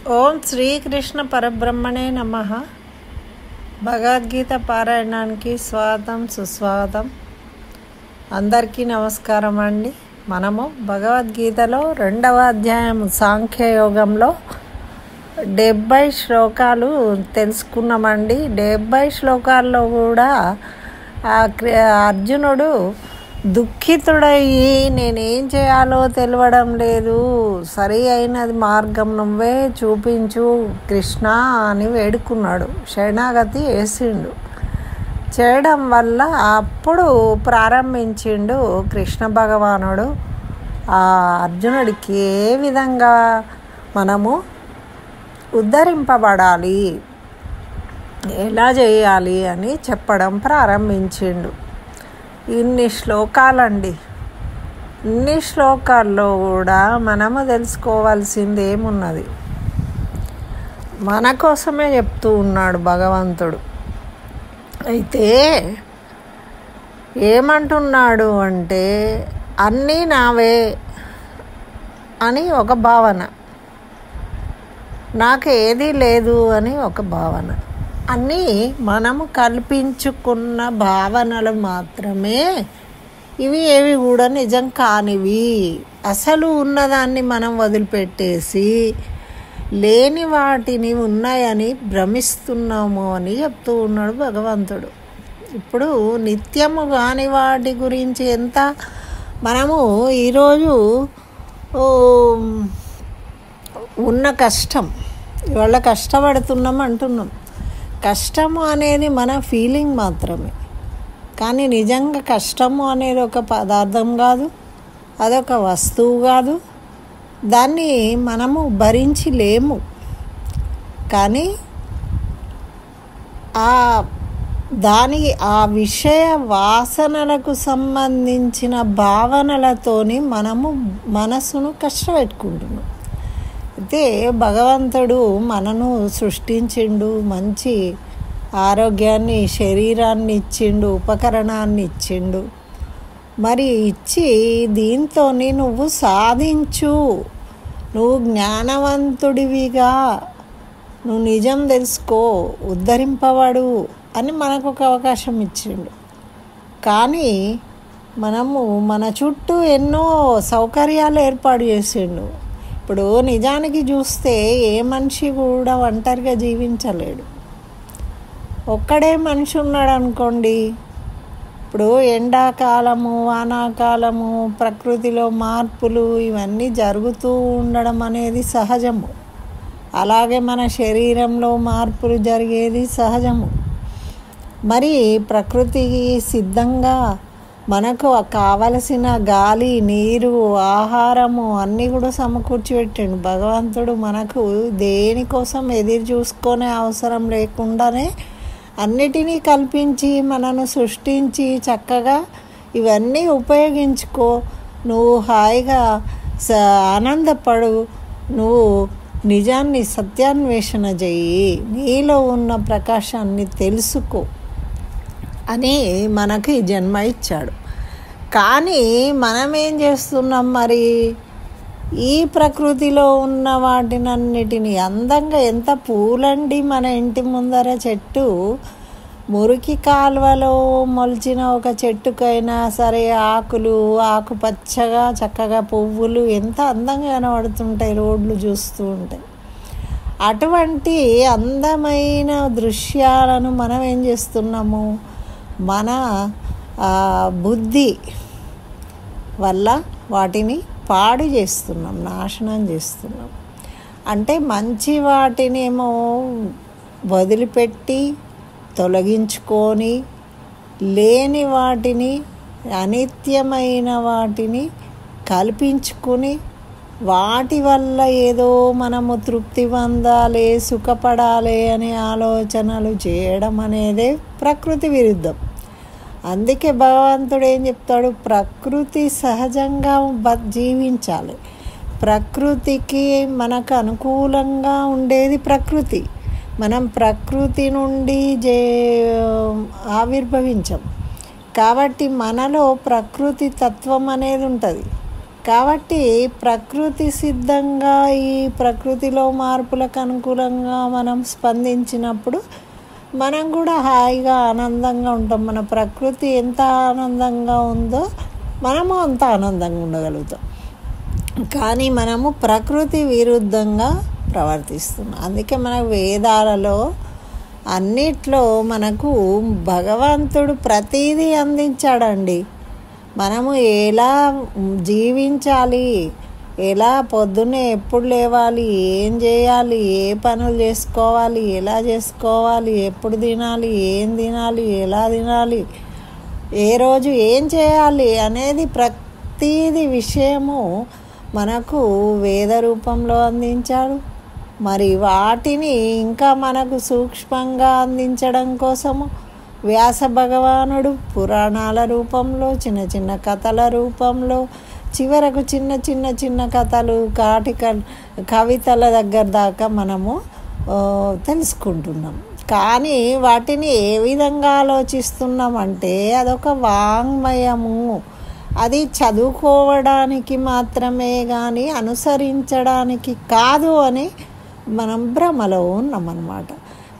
ఓం శ్రీకృష్ణ పరబ్రహ్మణే నమః. భగవద్గీత పారాయణానికి స్వాగతం, సుస్వాగతం. అందరికీ నమస్కారం అండి. మనము భగవద్గీతలో 2వ అధ్యాయం సాంఖ్యయోగంలో 70 శ్లోకాలు తెలుసుకున్నామండి. 70 శ్లోకాల్లో కూడా అర్జునుడు దుఃఖితుడయ్యి నేనేం చేయాలో తెలియడం లేదు, సరి అయినది మార్గం నువ్వే చూపించు కృష్ణ అని వేడుకున్నాడు. శరణాగతి వేసిండు. చేయడం వల్ల అప్పుడు ప్రారంభించిండు కృష్ణ భగవానుడు ఆ అర్జునుడికి ఏ విధంగా మనము ఉద్ధరింపబడాలి, ఎలా చేయాలి అని చెప్పడం ప్రారంభించిండు. ఇన్ని శ్లోకాలండి. ఇన్ని శ్లోకాల్లో కూడా మనము తెలుసుకోవాల్సింది ఏమున్నది? మన కోసమే చెప్తూ ఉన్నాడు భగవంతుడు. అయితే ఏమంటున్నాడు అంటే, అన్నీ నావే అని ఒక భావన, నాకు ఏదీ లేదు అని ఒక భావన. అన్నీ మనము కల్పించుకున్న భావనలు మాత్రమే. ఇవి ఏవి కూడా నిజం కానివి. అసలు ఉన్నదాన్ని మనం వదిలిపెట్టేసి లేని వాటిని ఉన్నాయని భ్రమిస్తున్నాము అని చెప్తూ ఉన్నాడు భగవంతుడు. ఇప్పుడు నిత్యము కాని వాటి గురించి ఎంత మనము ఈరోజు ఉన్న కష్టం, ఇవాళ కష్టపడుతున్నాం అంటున్నాం. కష్టము అనేది మన ఫీలింగ్ మాత్రమే, కానీ నిజంగా కష్టము అనేది ఒక పదార్థం కాదు, అదొక వస్తువు కాదు. దాన్ని మనము భరించలేము. కానీ ఆ విషయ వాసనలకు సంబంధించిన భావనలతోని మనము మనసును కష్టపెట్టుకుంటున్నాం. అయితే భగవంతుడు మనను సృష్టించిండు, మంచి ఆరోగ్యాన్ని, శరీరాన్ని ఇచ్చిండు, ఉపకరణాన్ని ఇచ్చిండు. మరి ఇచ్చి దీంతో నువ్వు సాధించు, నువ్వు జ్ఞానవంతుడివిగా, నువ్వు నిజం తెలుసుకో, ఉద్ధరింపబడు అని మనకు ఒక అవకాశం ఇచ్చిండు. కానీ మనము మన చుట్టూ ఎన్నో సౌకర్యాలు ఏర్పాటు చేసిండు. ఇప్పుడు నిజానికి చూస్తే ఏ మనిషి కూడా ఒంటరిగా జీవించలేడు. ఒక్కడే మనిషి ఉన్నాడు అనుకోండి. ఇప్పుడు ఎండాకాలము, వానాకాలము, ప్రకృతిలో మార్పులు ఇవన్నీ జరుగుతూ ఉండడం అనేది సహజము. అలాగే మన శరీరంలో మార్పులు జరిగేది సహజము. మరి ప్రకృతికి సిద్ధంగా మనకు కావలసిన గాలి, నీరు, ఆహారము అన్నీ కూడా సమకూర్చి పెట్టండి భగవంతుడు. మనకు దేనికోసం ఎదురు చూసుకునే అవసరం లేకుండానే అన్నిటినీ కల్పించి మనను సృష్టించి చక్కగా ఇవన్నీ ఉపయోగించుకో, నువ్వు హాయిగా ఆనందపడు, నువ్వు నిజాన్ని సత్యాన్వేషణ చెయ్యి, నీలో ఉన్న ప్రకాశాన్ని తెలుసుకో అని మనకి జన్మ ఇచ్చాడు. కానీ మనం ఏం చేస్తున్నాం మరి? ఈ ప్రకృతిలో ఉన్న వాటినన్నిటిని అందంగా, ఎంత పూలండి మన ఇంటి ముందర చెట్టు, మురికి కాలువలో మొలిచిన ఒక చెట్టుకైనా సరే ఆకులు ఆకుపచ్చగా చక్కగా పువ్వులు ఎంత అందంగా కనబడుతుంటాయి రోడ్లు చూస్తూ ఉంటాయి. అటువంటి అందమైన దృశ్యాలను మనం ఏం చేస్తున్నాము? మన బుద్ధి వల్ల వాటిని పాడు చేస్తున్నాం, నాశనం చేస్తున్నాం. అంటే మంచి వాటినేమో వదిలిపెట్టి తొలగించుకొని, లేని వాటిని, అనిత్యమైన వాటిని కల్పించుకొని వాటి వల్ల ఏదో మనము తృప్తి పొందాలి, సుఖపడాలి అనే ఆలోచనలు చేయడం అనేదే ప్రకృతి విరుద్ధం. అందుకే భగవంతుడు ఏం చెప్తాడు? ప్రకృతి సహజంగా జీవించాలి. ప్రకృతికి మనకు అనుకూలంగా ఉండేది ప్రకృతి. మనం ప్రకృతి నుండి ఆవిర్భవించాం కాబట్టి మనలో ప్రకృతి తత్వం అనేది ఉంటుంది. కాబట్టి ప్రకృతి సిద్ధంగా ఈ ప్రకృతిలో మార్పులకు అనుకూలంగా మనం స్పందించినప్పుడు మనం కూడా హాయిగా ఆనందంగా ఉంటాం. మన ప్రకృతి ఎంత ఆనందంగా ఉందో మనము అంత ఆనందంగా ఉండగలుగుతాం. కానీ మనము ప్రకృతి విరుద్ధంగా ప్రవర్తిస్తున్నాం. అందుకే మన వేదాలలో అన్నిట్లో మనకు భగవంతుడు ప్రతీదీ అందించాడండి. మనము ఎలా జీవించాలి, ఎలా పొద్దున్నే ఎప్పుడు లేవాలి, ఏం చేయాలి, ఏ పనులు చేసుకోవాలి, ఎలా చేసుకోవాలి, ఎప్పుడు తినాలి, ఏం తినాలి, ఎలా తినాలి, ఏ రోజు ఏం చేయాలి అనేది ప్రతీది విషయము మనకు వేద రూపంలో అందించాడు. మరి వాటిని ఇంకా మనకు సూక్ష్మంగా అందించడం కోసము వ్యాస భగవానుడు పురాణాల రూపంలో, చిన్న చిన్న కథల రూపంలో, చివరకు చిన్న చిన్న చిన్న కథలు, కవితల దగ్గర దాకా మనము తెలుసుకుంటున్నాం. కానీ వాటిని ఏ విధంగా ఆలోచిస్తున్నామంటే అదొక వాంగ్మయము, అది చదువుకోవడానికి మాత్రమే కానీ అనుసరించడానికి కాదు అని మనం భ్రమలో ఉన్నామన్నమాట.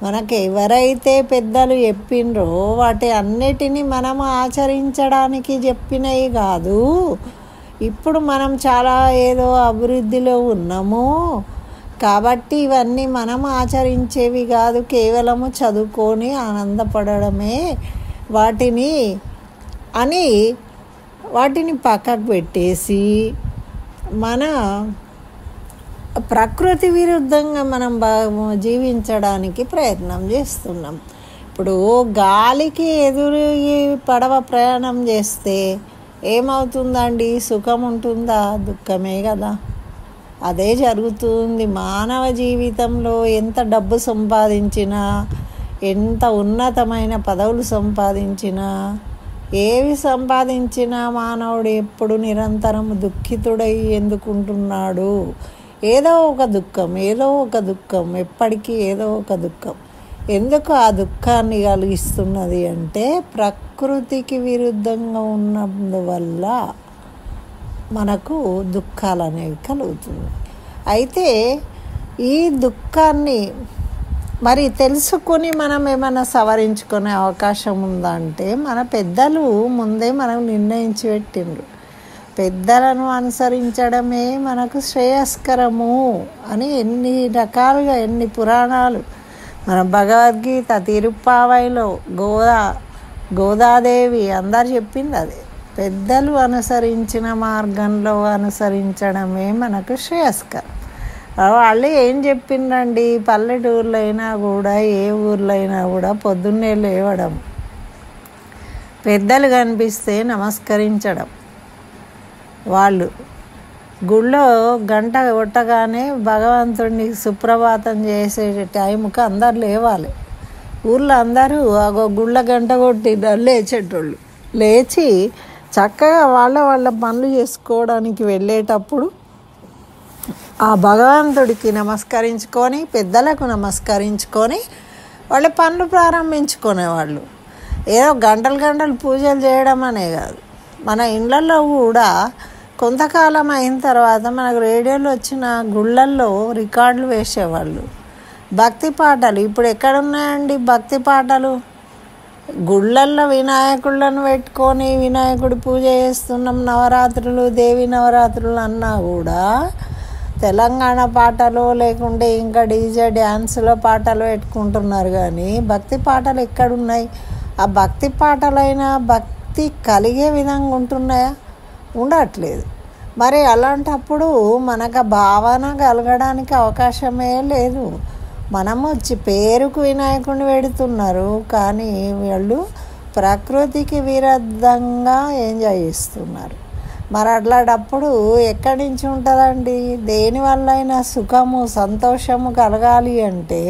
మనకు ఎవరైతే పెద్దలు చెప్పిండ్రో వాటి అన్నిటినీ మనం ఆచరించడానికి చెప్పినవి కాదు. ఇప్పుడు మనం చాలా ఏదో అభివృద్ధిలో ఉన్నాము కాబట్టి ఇవన్నీ మనం ఆచరించేవి కాదు, కేవలము చదువుకొని ఆనందపడడమే వాటిని పక్కకు పెట్టేసి మన ప్రకృతి విరుద్ధంగా మనం జీవించడానికి ప్రయత్నం చేస్తున్నాం. ఇప్పుడు గాలికి ఎదురు పడవ ప్రయాణం చేస్తే ఏమవుతుందండి? సుఖం ఉంటుందా? దుఃఖమే కదా. అదే జరుగుతుంది మానవ జీవితంలో. ఎంత డబ్బు సంపాదించినా, ఎంత ఉన్నతమైన పదవులు సంపాదించినా, ఏవి సంపాదించినా మానవుడు ఎప్పుడు నిరంతరం దుఃఖితుడై ఎందుకుంటున్నాడు? ఏదో ఒక దుఃఖం, ఎప్పటికీ ఏదో ఒక దుఃఖం. ఎందుకు ఆ దుఃఖాన్ని కలిగిస్తున్నది అంటే ప్రకృతికి విరుద్ధంగా ఉన్నందువల్ల మనకు దుఃఖాలు అనేవి కలుగుతున్నాయి. అయితే ఈ దుఃఖాన్ని మరి తెలుసుకొని మనం ఏమైనా సవరించుకునే అవకాశం ఉందా అంటే మన పెద్దలు ముందే మనకు నిర్ణయించి పెట్టిండ్రు. పెద్దలను అనుసరించడమే మనకు శ్రేయస్కరము అని ఎన్ని రకాలుగా, ఎన్ని పురాణాలు, మన భగవద్గీత, తిరుప్పావైలో గోదాదేవి అందరు చెప్పింది అదే. పెద్దలు అనుసరించిన మార్గంలో అనుసరించడమే మనకు శ్రేయస్కరం. వాళ్ళు ఏం చెప్పిండ్రండి? పల్లెటూర్లో అయినా కూడా, ఏ ఊర్లో అయినా కూడా పొద్దున్నే లేవడం, పెద్దలు కనిపిస్తే నమస్కరించడం, వాళ్ళు గుళ్ళో గంట కొట్టగానే భగవంతుడిని సుప్రభాతం చేసే టైంకి అందరు లేవాలి. ఊర్లో అందరూ గుళ్ళ గంట కొట్టి లేచేటోళ్ళు. లేచి చక్కగా వాళ్ళ పనులు చేసుకోవడానికి వెళ్ళేటప్పుడు ఆ భగవంతుడికి నమస్కరించుకొని, పెద్దలకు నమస్కరించుకొని వాళ్ళ పనులు ప్రారంభించుకునేవాళ్ళు. ఏదో గంటలు పూజలు చేయడం అనే కాదు. మన ఇళ్ళల్లో కూడా కొంతకాలం అయిన తర్వాత మనకు రేడియోలో వచ్చిన గుళ్ళల్లో రికార్డులు వేసేవాళ్ళు. భక్తి పాటలు ఇప్పుడు ఎక్కడున్నాయండి? భక్తి పాటలు గుళ్ళల్లో వినాయకుళ్ళను పెట్టుకొని వినాయకుడి పూజ చేస్తున్నాం, నవరాత్రులు, దేవి నవరాత్రులు అన్నా కూడా తెలంగాణ పాటలు లేకుంటే ఇంకా డీజే డ్యాన్సులో పాటలు పెట్టుకుంటున్నారు. కానీ భక్తి పాటలు ఎక్కడున్నాయి? ఆ భక్తి పాటలైనా భక్తి కలిగే విధంగా ఉంటున్నాయా? ఉండట్లేదు. మరి అలాంటప్పుడు మనకు భావన కలగడానికి అవకాశమే లేదు. మనము పేరుకు వినాయకుడిని పెడుతున్నారు, కానీ వీళ్ళు ప్రకృతికి విరుద్ధంగా ఎంజాయ్ చేస్తున్నారు. మరి అట్లాంటప్పుడు ఎక్కడి నుంచి ఉంటుందండి? దేనివల్ల అయినా సుఖము, సంతోషము కలగాలి అంటే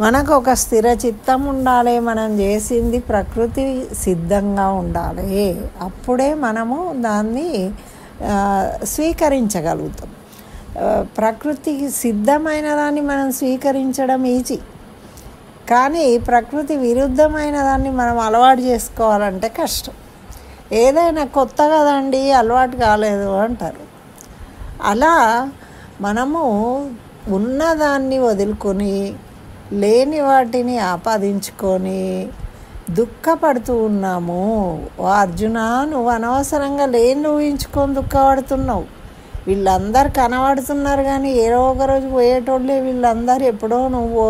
మనకు ఒక స్థిర చిత్తం ఉండాలి. మనం చేసింది ప్రకృతి సిద్ధంగా ఉండాలి. అప్పుడే మనము దాన్ని స్వీకరించగలుగుతాం. ప్రకృతికి సిద్ధమైన దాన్ని మనం స్వీకరించడం ఈజీ, కానీ ప్రకృతి విరుద్ధమైన దాన్ని మనం అలవాటు చేసుకోవాలంటే కష్టం. ఏదైనా కొత్త కదండి, అలవాటు కాలేదు అంటారు. అలా మనము ఉన్నదాన్ని వదులుకొని లేని వాటిని ఆపాదించుకొని దుఃఖపడుతూ ఉన్నాము. ఓ అర్జున, నువ్వు అనవసరంగా లేని ఊహించుకొని దుఃఖపడుతున్నావు. వీళ్ళందరూ కనబడుతున్నారు కానీ ఏదో ఒకరోజు పోయేటోళ్ళే వీళ్ళందరూ. ఎప్పుడో నువ్వు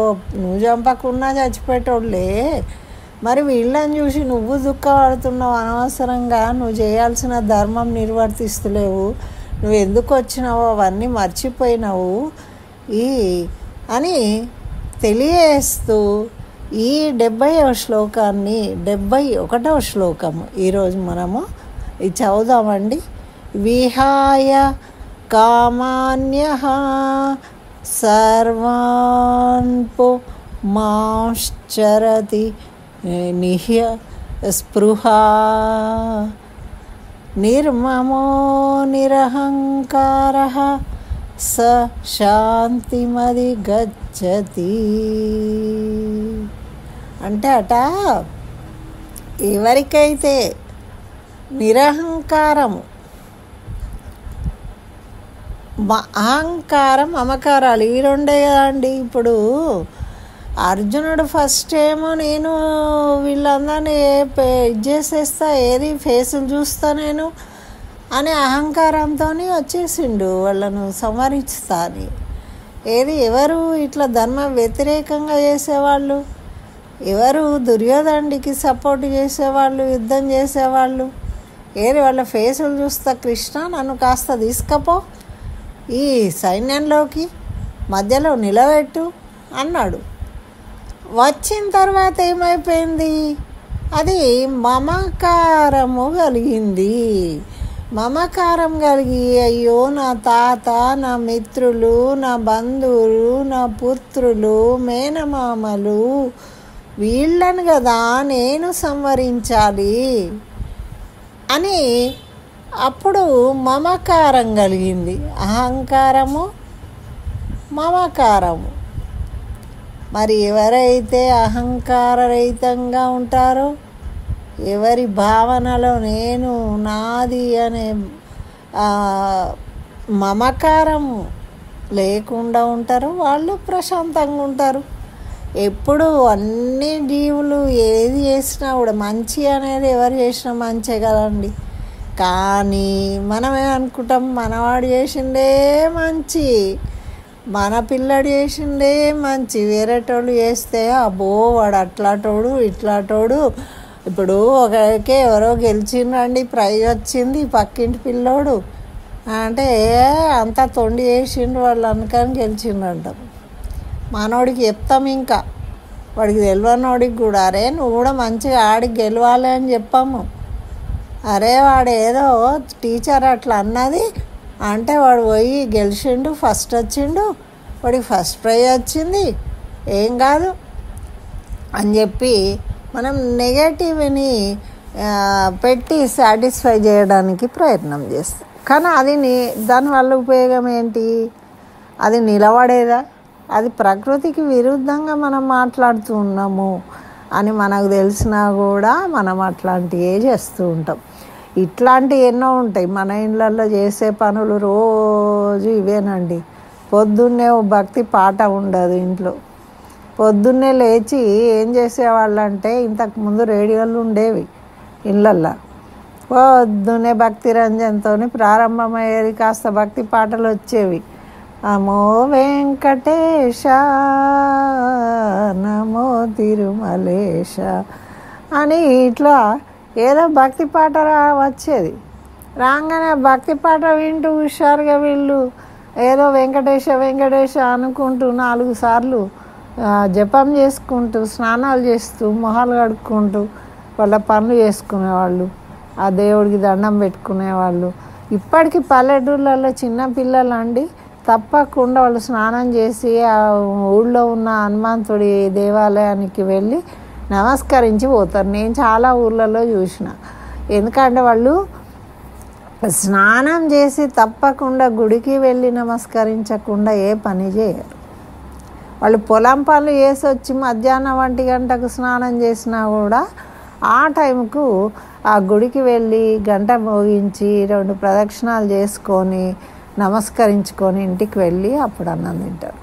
చంపకున్నా చచ్చిపోయేటోళ్ళే. మరి వీళ్ళని చూసి నువ్వు దుఃఖపడుతున్నావు అనవసరంగా. నువ్వు చేయాల్సిన ధర్మం నిర్వర్తిస్తలేవు, నువ్వు ఎందుకు వచ్చినావో అవన్నీ మర్చిపోయినావు అని తెలియజేస్తూ ఈ 70వ శ్లోకాన్ని 71వ శ్లోకము ఈరోజు మనము ఇది చదువుదామండి. విహాయ కామాన్యః సర్వాన్ పుమాశ్చరతి నిహ్య స్పృహా నిర్మమో నిరహంకారః స శాంతిమధిగచ్చతి. అంటే ఎవరికైతే నిరహంకారము, అహంకారం, మమకారాలు ఈ రెండే కదండి. ఇప్పుడు అర్జునుడు ఫస్ట్ ఏమో నేను వీళ్ళందరినీ చేసేస్తా, ఏది ఫేసులు చూస్తా నేను అని అహంకారంతో వచ్చేసిండు వాళ్ళను సంహరిస్తా అని. ఎవరు ఇట్లా ధర్మ వ్యతిరేకంగా చేసేవాళ్ళు, ఎవరు దుర్యోధనుడికి సపోర్ట్ చేసేవాళ్ళు, యుద్ధం చేసేవాళ్ళు, వాళ్ళ ఫేసులు చూస్తా, కృష్ణ నన్ను కాస్త తీసుకపో, ఈ సైన్యంలోకి మధ్యలో నిలబెట్టు అన్నాడు. వచ్చిన తర్వాత ఏమైపోయింది? అది మమకారము కలిగింది. మమకారం కలిగి అయ్యో నా తాత, నా మిత్రులు, నా బంధువులు, నా పుత్రులు, మేనమామలు, వీళ్ళని కదా నేను సంవరించాలి అని అప్పుడు మమకారం కలిగింది. అహంకారము, మమకారము. మరి ఎవరైతే అహంకారరహితంగా ఉంటారో, ఎవరి భావనలో నేను, నాది అనే మమకారం లేకుండా ఉంటారో వాళ్ళు ప్రశాంతంగా ఉంటారు. ఎప్పుడు అన్ని జీవులు ఏది చేసినా కూడా మంచి అనేది ఎవరు చేసినా మంచే కదండి. కానీ మనమేమనుకుంటాం, మనవాడు చేసిండే మంచి, మన పిల్లడు చేసిండే మంచి, వేరేటోళ్ళు చేస్తే అబ్బో వాడు అట్లాటోడు ఇట్లాటోడు. ఇప్పుడు ఒకరికి ఎవరో గెలిచిండ్రండి, ప్రైజ్ వచ్చింది, పక్కింటి పిల్లోడు అంటే అంతా తొండి చేసిండు వాళ్ళు అనుకని గెలిచిండ్రంటాం. మనోడికి చెప్తాం, ఇంకా వాడికి తెలియనోడికి కూడా అరే నువ్వు కూడా మంచిగా ఆడికి గెలవాలి అని చెప్పాము. అరే వాడు ఏదో టీచర్ అట్లా అన్నది అంటే వాడు పోయి గెలిచిండు, ఫస్ట్ వచ్చిండు, వాడికి ఫస్ట్ ప్రైజ్ వచ్చింది, ఏం కాదు అని చెప్పి మనం నెగటివ్ని పెట్టి సాటిస్ఫై చేయడానికి ప్రయత్నం చేస్తాం. కానీ అది దానివల్ల ఉపయోగం ఏంటి? అది నిలబడేదా? అది ప్రకృతికి విరుద్ధంగా మనం మాట్లాడుతూ ఉన్నాము అని మనకు తెలిసినా కూడా మనం అట్లాంటివే చేస్తూ ఉంటాం. ఇట్లాంటివి ఎన్నో ఉంటాయి మన ఇళ్ళల్లో చేసే పనులు, రోజు ఇవేనండి. పొద్దున్నే భక్తి పాట ఉండదు ఇంట్లో. పొద్దున్నే లేచి ఏం చేసేవాళ్ళు అంటే, ఇంతకుముందు రేడియోలు ఉండేవి ఇళ్ళల్లో, పొద్దున్నే భక్తి రంజన్తో ప్రారంభమయ్యేది, కాస్త భక్తి పాటలు వచ్చేవి. నమో వెంకటేశ నమో తిరుమలేశ అని ఇట్లా ఏదో భక్తి పాట వచ్చేది. రాగానే భక్తి పాట వింటూ హుషారుగా వీళ్ళు ఏదో వెంకటేశ వెంకటేశ అనుకుంటూ 4 సార్లు జపం చేసుకుంటూ, స్నానాలు చేస్తూ, మొహాలు కడుక్కుంటూ వాళ్ళ పనులు చేసుకునేవాళ్ళు, ఆ దేవుడికి దండం పెట్టుకునేవాళ్ళు. ఇప్పటికీ పల్లెటూళ్ళల్లో చిన్న పిల్లలు అండి తప్పకుండా వాళ్ళు స్నానం చేసి ఆ ఊళ్ళో ఉన్న హనుమంతుడి దేవాలయానికి వెళ్ళి నమస్కరించి పోతారు. నేను చాలా ఊర్లలో చూసిన. ఎందుకంటే వాళ్ళు స్నానం చేసి తప్పకుండా గుడికి వెళ్ళి నమస్కరించకుండా ఏ పని చేయరు. వాళ్ళు పొలం పనులు చేసి వచ్చి మధ్యాహ్నం 1 గంటకు స్నానం చేసినా కూడా ఆ టైంకు ఆ గుడికి వెళ్ళి గంట మోగించి 2 ప్రదక్షిణాలు చేసుకొని నమస్కరించుకొని ఇంటికి వెళ్ళి అప్పుడు అన్నం తింటారు.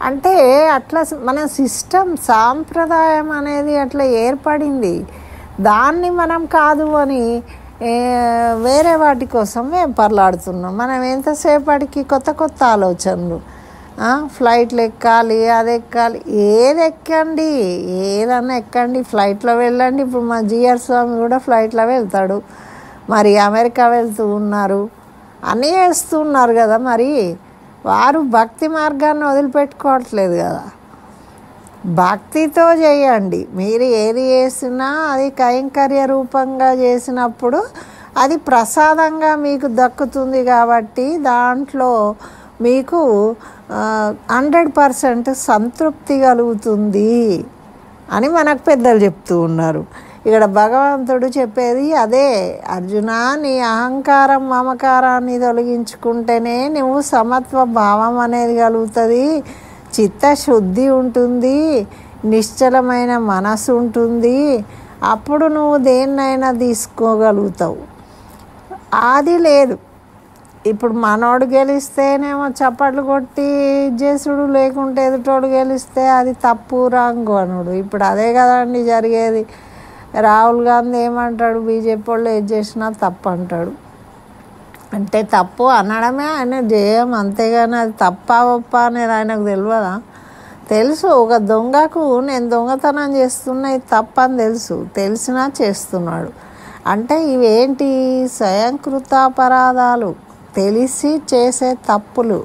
అంటే అట్లా మన సిస్టమ్ సాంప్రదాయం అనేది అట్లా ఏర్పడింది. దాన్ని మనం కాదు అని వేరే వాటి కోసం మేము పర్లాడుతున్నాం. మనం ఎంతసేపటికి కొత్త కొత్త ఆలోచనలు, ఫ్లైట్లు ఎక్కాలి, అది ఎక్కాలి, ఏది ఎక్కండి, ఏదన్నా ఎక్కండి, ఫ్లైట్లో వెళ్ళండి. ఇప్పుడు మా జిఆర్ స్వామి కూడా ఫ్లైట్లో వెళ్తాడు, మరి అమెరికా వెళ్తూ ఉన్నారు, అన్నీ చేస్తున్నారు కదా. మరి వారు భక్తి మార్గాన్ని వదిలిపెట్టుకోవట్లేదు కదా. భక్తితో చేయండి. మీరు ఏది చేసినా అది కైంకర్య రూపంగా చేసినప్పుడు అది ప్రసాదంగా మీకు దక్కుతుంది. కాబట్టి దాంట్లో మీకు 100% సంతృప్తి కలుగుతుంది అని మనకు పెద్దలు చెప్తూ ఉన్నారు. ఇక్కడ భగవంతుడు చెప్పేది అదే, అర్జున నీ అహంకారం మమకారాన్ని తొలగించుకుంటేనే నువ్వు సమత్వ భావం అనేది కలుగుతుంది, చిత్తశుద్ధి ఉంటుంది, నిశ్చలమైన మనసు ఉంటుంది. అప్పుడు నువ్వు దేన్నైనా తీసుకోగలుగుతావు. అది లేదు. ఇప్పుడు మనోడు గెలిస్తేనేమో చప్పట్లు కొట్టి చేసుడు, లేకుంటే ఎదుటోడు గెలిస్తే అది తప్పు రాంగు అనుడు. ఇప్పుడు అదే కదండి జరిగేది. రాహుల్ గాంధీ ఏమంటాడు, బీజేపీ వాళ్ళు ఏది చేసినా తప్పు అంటాడు. అంటే తప్పు అనడమే ఆయన జయం, అంతేగాని అది తప్పా ఒప్ప అనేది ఆయనకు తెలియదా? తెలుసు. ఒక దొంగకు నేను దొంగతనం చేస్తున్నా ఇది తప్పని తెలుసు, తెలిసినా చేస్తున్నాడు. అంటే ఇవేంటి? స్వయంకృతాపరాధాలు, తెలిసి చేసే తప్పులు.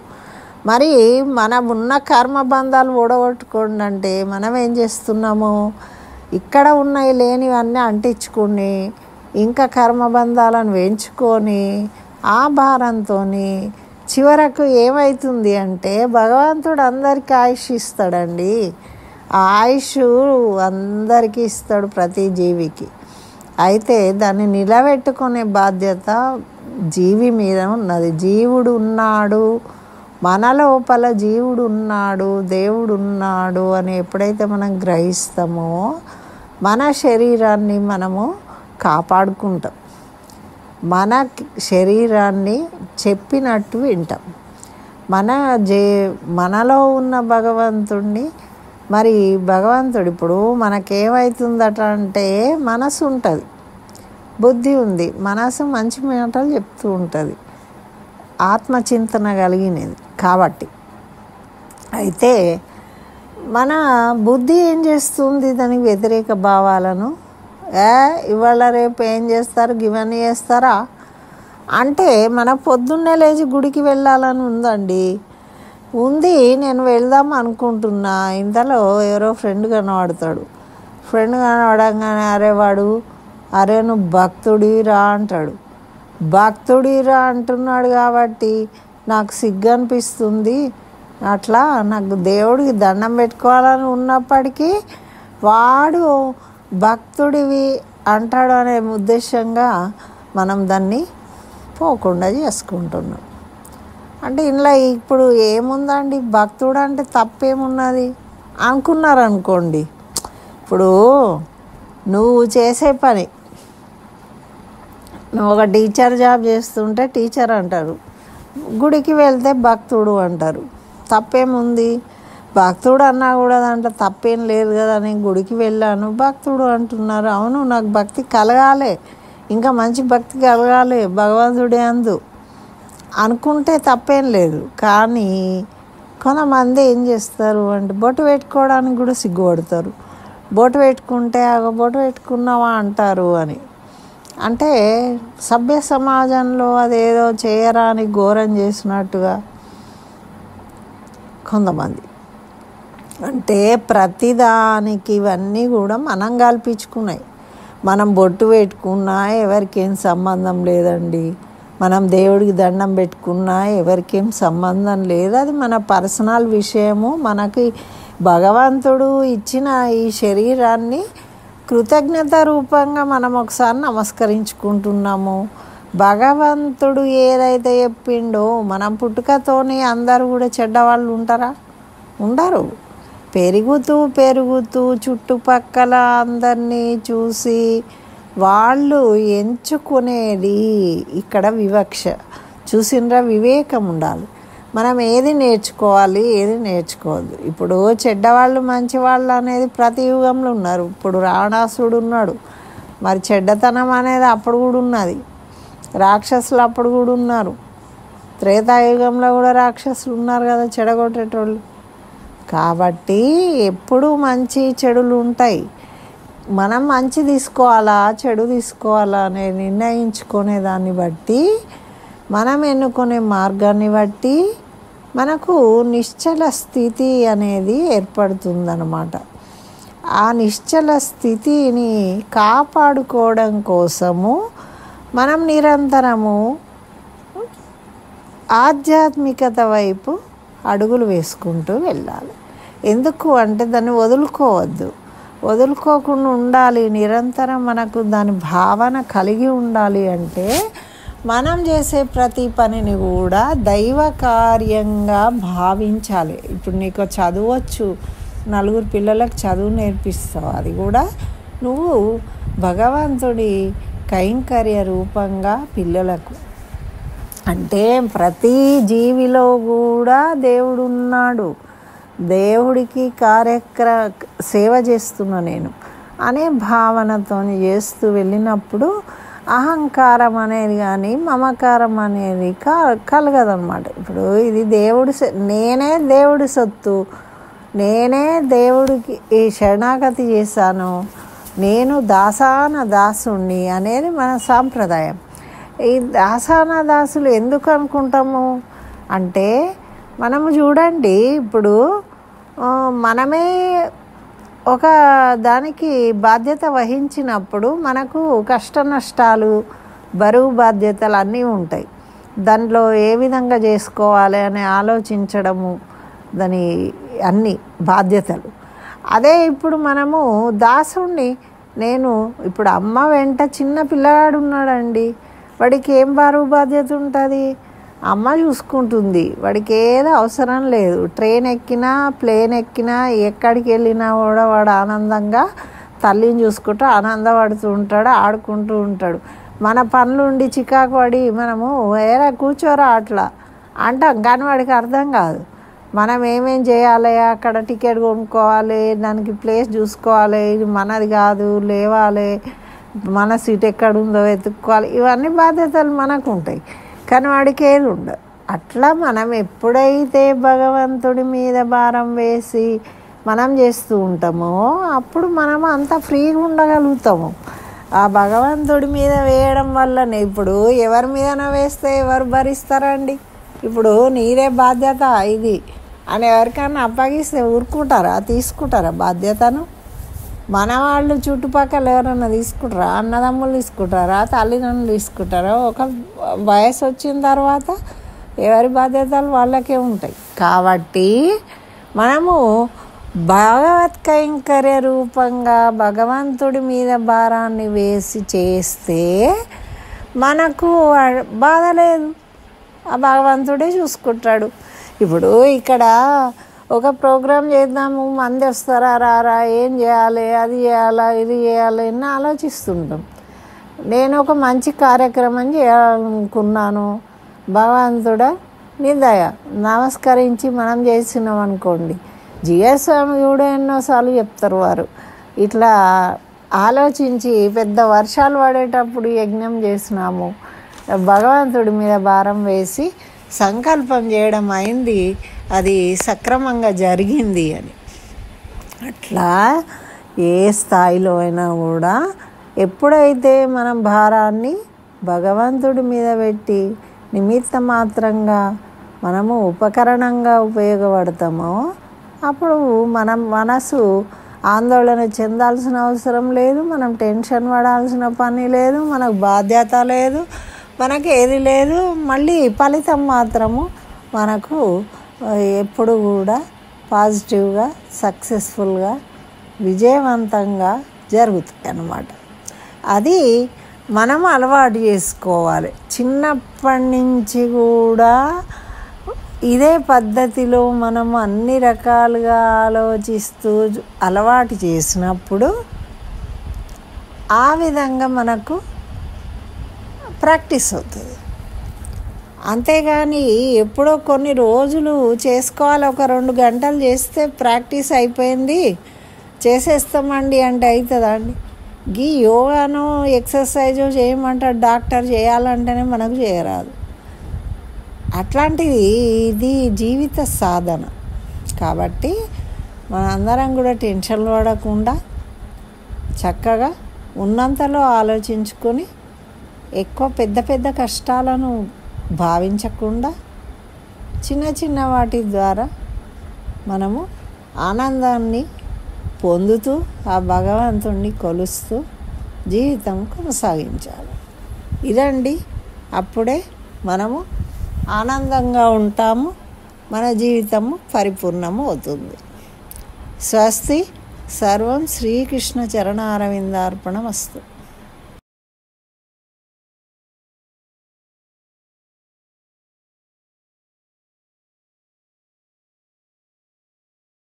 మరి మనం ఉన్న కర్మబంధాలు ఓడగొట్టుకోండి అంటే మనం ఏం చేస్తున్నాము? ఇక్కడ ఉన్నాయి లేనివన్నీ అంటించుకుని ఇంకా కర్మబంధాలను పెంచుకొని ఆ భారంతో చివరకు ఏమవుతుంది అంటే భగవంతుడు అందరికీ ఆయుష్ ఇస్తాడండి. ఆ ఆయుష్ అందరికీ ఇస్తాడు, ప్రతి జీవికి. అయితే దాన్ని నిలబెట్టుకునే బాధ్యత జీవి మీద ఉన్నది. జీవుడు ఉన్నాడు, మన లోపల జీవుడు ఉన్నాడు, దేవుడు ఉన్నాడు అని ఎప్పుడైతే మనం గ్రహిస్తామో మన శరీరాన్ని మనము కాపాడుకుంటాం. మన శరీరాన్ని చెప్పినట్టు వింటాం. మనలో ఉన్న భగవంతుడిని, మరి భగవంతుడు ఇప్పుడు మనకేమవుతుందట అంటే మనసు ఉంటుంది, బుద్ధి ఉంది. మనసు మంచి మాటలు చెప్తూ ఉంటుంది, ఆత్మచింతన కలిగినది కాబట్టి. అయితే మన బుద్ధి ఏం చేస్తుంది? దానికి వ్యతిరేక భావాలను, ఇవాళ రేపు ఏం చేస్తారు, ఇవన్నీ చేస్తారా అంటే మన పొద్దున్నే లేచి గుడికి వెళ్ళాలని ఉందండి, ఉంది. నేను వెళ్దాం అనుకుంటున్నా. ఇంతలో ఎవరో ఫ్రెండ్ కనబడతాడు. ఫ్రెండ్ కనబడంగానే అరే నువ్వు భక్తుడిరా అంటాడు. భక్తుడిరా అంటున్నాడు కాబట్టి నాకు సిగ్గు అనిపిస్తుంది. అట్లా నాకు దేవుడికి దండం పెట్టుకోవాలని ఉన్నప్పటికీ వాడు భక్తుడివి అంటాడు అనే ఉద్దేశంగా మనం దాన్ని పోకుండా చేసుకుంటున్నాం. అంటే ఇంట్లో ఇప్పుడు ఏముందండి, భక్తుడు అంటే తప్పేమున్నది అనుకున్నారనుకోండి. ఇప్పుడు నువ్వు చేసే పని, నువ్వు ఒక టీచర్ జాబ్ చేస్తుంటే టీచర్ అంటారు, గుడికి వెళ్తే భక్తుడు అంటారు. తప్పేముంది? భక్తుడు అన్నా కూడా దాంట్లో తప్పేం లేదు కదా. నేను గుడికి వెళ్ళాను, భక్తుడు అంటున్నారు. అవును, నాకు భక్తి కలగాలి, ఇంకా మంచి భక్తి కలగాలి భగవంతుడే అందు అనుకుంటే తప్పేం లేదు. కానీ కొంతమంది ఏం చేస్తారు అంటే బొట్టు పెట్టుకోవడానికి కూడా సిగ్గుపడతారు. బొట్టు పెట్టుకుంటే బొట్టు పెట్టుకున్నావా అంటారు అని. అంటే సభ్య సమాజంలో అదేదో చేయరాని ఘోరం చేసినట్టుగా కొంతమంది. అంటే ప్రతిదానికి ఇవన్నీ కూడా మనం కల్పించుకున్నాయి. మనం బొట్టు పెట్టుకున్నా ఎవరికేం సంబంధం లేదండి, మనం దేవుడికి దండం పెట్టుకున్నా ఎవరికేం సంబంధం లేదు. అది మన పర్సనల్ విషయము. మనకి భగవంతుడు ఇచ్చిన ఈ శరీరాన్ని కృతజ్ఞత రూపంగా మనం ఒకసారి నమస్కరించుకుంటున్నాము. భగవంతుడు ఏదైతే చెప్పిండో, మనం పుట్టుకతోనే అందరూ కూడా చెడ్డవాళ్ళు ఉంటారా? ఉండరు. పెరుగుతూ చుట్టుపక్కల అందరినీ చూసి వాళ్ళు ఎంచుకునేది ఇక్కడ వివక్ష. చూసిండ్రా, వివేకం ఉండాలి. మనం ఏది నేర్చుకోవాలి, ఏది నేర్చుకోవద్దు. ఇప్పుడు చెడ్డవాళ్ళు మంచివాళ్ళు అనేది ప్రతి యుగంలో ఉన్నారు. ఇప్పుడు రావణాసుడు ఉన్నాడు, మరి చెడ్డతనం అనేది అప్పుడు కూడా ఉన్నది. రాక్షసులు అప్పుడు కూడా ఉన్నారు. త్రేతాయుగంలో కూడా రాక్షసులు ఉన్నారు కదా, చెడగొట్టేటోళ్ళు. కాబట్టి ఎప్పుడూ మంచి చెడులు ఉంటాయి. మనం మంచి తీసుకోవాలా, చెడు తీసుకోవాలా అనే నిర్ణయించుకునే దాన్ని బట్టి, మనం ఎన్నుకునే మార్గాన్ని బట్టి మనకు నిశ్చల స్థితి అనేది ఏర్పడుతుందన్నమాట. ఆ నిశ్చల స్థితిని కాపాడుకోవడం కోసము మనం నిరంతరము ఆధ్యాత్మికత వైపు అడుగులు వేసుకుంటూ వెళ్ళాలి. ఎందుకు అంటే దాన్ని వదులుకోకుండా ఉండాలి. నిరంతరం మనకు దాని భావన కలిగి ఉండాలి. అంటే మనం చేసే ప్రతి పనిని కూడా దైవ కార్యంగా భావించాలి. ఇప్పుడు నీకు చదవచ్చు, నలుగురు పిల్లలకు చదువు నేర్పిస్తావు, అది కూడా నువ్వు భగవంతుడి కైంకర్య రూపంగా పిల్లలకు. అంటే ప్రతి జీవిలో కూడా దేవుడు ఉన్నాడు, దేవుడికి సేవ చేస్తున్నా నేను అనే భావనతో చేస్తూ వెళ్ళినప్పుడు అహంకారం అనేది కానీ మమకారం అనేది కలగదన్నమాట. ఇప్పుడు ఇది నేనే దేవుడి సొత్తు, నేనే దేవుడికి ఈ శరణాగతి చేశాను, నేను దాసుణ్ణి అనేది మన సాంప్రదాయం. ఈ దాసులు ఎందుకు అనుకుంటాము అంటే, మనము చూడండి, ఇప్పుడు మనమే ఒక దానికి బాధ్యత వహించినప్పుడు మనకు కష్ట నష్టాలు, బరువు బాధ్యతలు అన్నీ ఉంటాయి. దాంట్లో ఏ విధంగా చేసుకోవాలి అని ఆలోచించడము, దాని అన్ని బాధ్యతలు. అదే ఇప్పుడు మనము దాసుణ్ణి, నేను ఇప్పుడు అమ్మ వెంట చిన్న పిల్లగాడు ఉన్నాడండి, వాడికి ఏం బరువు బాధ్యత ఉంటుంది? అమ్మ చూసుకుంటుంది, వాడికి ఏదో అవసరం లేదు. ట్రైన్ ఎక్కినా, ప్లేన్ ఎక్కినా, ఎక్కడికి వెళ్ళినా కూడా వాడు ఆనందంగా తల్లిని చూసుకుంటూ ఆనందపడుతూ ఉంటాడు, ఆడుకుంటూ ఉంటాడు. మన పనులుండి చికాకు పడి మనము ఏరా కూర్చోరా అట్లా అంటాం, కానీ వాడికి అర్థం కాదు. మనం ఏమేం చేయాలి, అక్కడ టికెట్ కొనుక్కోవాలి, దానికి ప్లేస్ చూసుకోవాలి, ఇది మనది కాదు, లేవాలి, మన సీట్ ఎక్కడుందో వెతుక్కోవాలి, ఇవన్నీ బాధ్యతలు మనకు ఉంటాయి. కానీ వాడికి ఏది ఉండదు. అట్లా మనం ఎప్పుడైతే భగవంతుడి మీద భారం వేసి మనం చేస్తూ ఉంటామో అప్పుడు మనం అంత ఫ్రీగా ఉండగలుగుతాము. ఆ భగవంతుడి మీద వేయడం వల్లనే, ఇప్పుడు ఎవరి మీదన వేస్తే ఎవరు భరిస్తారండి? ఇప్పుడు నీదే బాధ్యత ఇది అని ఎవరికైనా అప్పగిస్తే ఊరుకుంటారా, తీసుకుంటారా బాధ్యతను? మన వాళ్ళు చుట్టుపక్కల ఎవరన్నా తీసుకుంటారా? అన్నదమ్ములు తీసుకుంటారా? తల్లిదండ్రులు తీసుకుంటారా? ఒక వయసు వచ్చిన తర్వాత ఎవరి బాధ్యతలు వాళ్ళకే ఉంటాయి. కాబట్టి మనము భగవత్ కైంకర్య రూపంగా భగవంతుడి మీద భారాన్ని వేసి చేస్తే మనకు బాధ లేదు, ఆ భగవంతుడే చూసుకుంటాడు. ఇప్పుడు ఇక్కడ ఒక ప్రోగ్రాం చేద్దాము, మంది వస్తారా రారా, ఏం చేయాలి, అది చేయాలా, ఇది చేయాలి అని ఆలోచిస్తుంటాం. నేను ఒక మంచి కార్యక్రమం చేయాలనుకున్నాను, భగవంతుడా నీ దయ నమస్కరించి మనం చేసినాం అనుకోండి. జిఎస్వామి కూడా ఎన్నోసార్లు చెప్తారు, వారు ఇట్లా ఆలోచించి పెద్ద వర్షాలు పడేటప్పుడు యజ్ఞం చేసినాము, భగవంతుడి మీద భారం వేసి సంకల్పం చేయడం అయింది, అది సక్రమంగా జరిగింది అని. అట్లా ఏ స్థాయిలో అయినా కూడా ఎప్పుడైతే మనం భారాన్ని భగవంతుడి మీద పెట్టి నిమిత్త మాత్రంగా మనము ఉపకరణంగా ఉపయోగపడతామో అప్పుడు మనం మనసు ఆందోళన చెందాల్సిన అవసరం లేదు, మనం టెన్షన్ పడాల్సిన పని లేదు, మనకు బాధ్యత లేదు, మనకు ఏది లేదు. మళ్ళీ ఫలితం మాత్రము మనకు ఎప్పుడు కూడా పాజిటివ్గా, సక్సెస్ఫుల్గా, విజయవంతంగా జరుగుతాయి అన్నమాట. అది మనం అలవాటు చేసుకోవాలి. చిన్నప్పటి నుంచి కూడా ఇదే పద్ధతిలో మనం అన్ని రకాలుగా ఆలోచిస్తూ అలవాటు చేసినప్పుడు ఆ విధంగా మనకు ప్రాక్టీస్ అవుతుంది. అంతేగాని ఎప్పుడో కొన్ని రోజులు చేసుకోవాలి, ఒక 2 గంటలు చేస్తే ప్రాక్టీస్ అయిపోయింది చేసేస్తామండి అంటే అవుతుందా అండి? గీ యోగాను ఎక్సర్సైజు చేయమంటారు డాక్టర్, చేయాలంటేనే మనకు చేయరాదు. అట్లాంటిది ఇది జీవిత సాధన. కాబట్టి మనందరం కూడా టెన్షన్ పడకుండా చక్కగా ఉన్నంతలో ఆలోచించుకొని ఎక్కువ పెద్ద పెద్ద కష్టాలను భావించకుండా చిన్న చిన్న వాటి ద్వారా మనము ఆనందాన్ని పొందుతూ ఆ భగవంతుణ్ణి కొలుస్తూ జీవితం కొనసాగించాలి. ఇదండి, అప్పుడే మనము ఆనందంగా ఉంటాము, మన జీవితము పరిపూర్ణము అవుతుంది. స్వస్తి. సర్వం శ్రీకృష్ణ చరణారవిందార్పణమస్తు.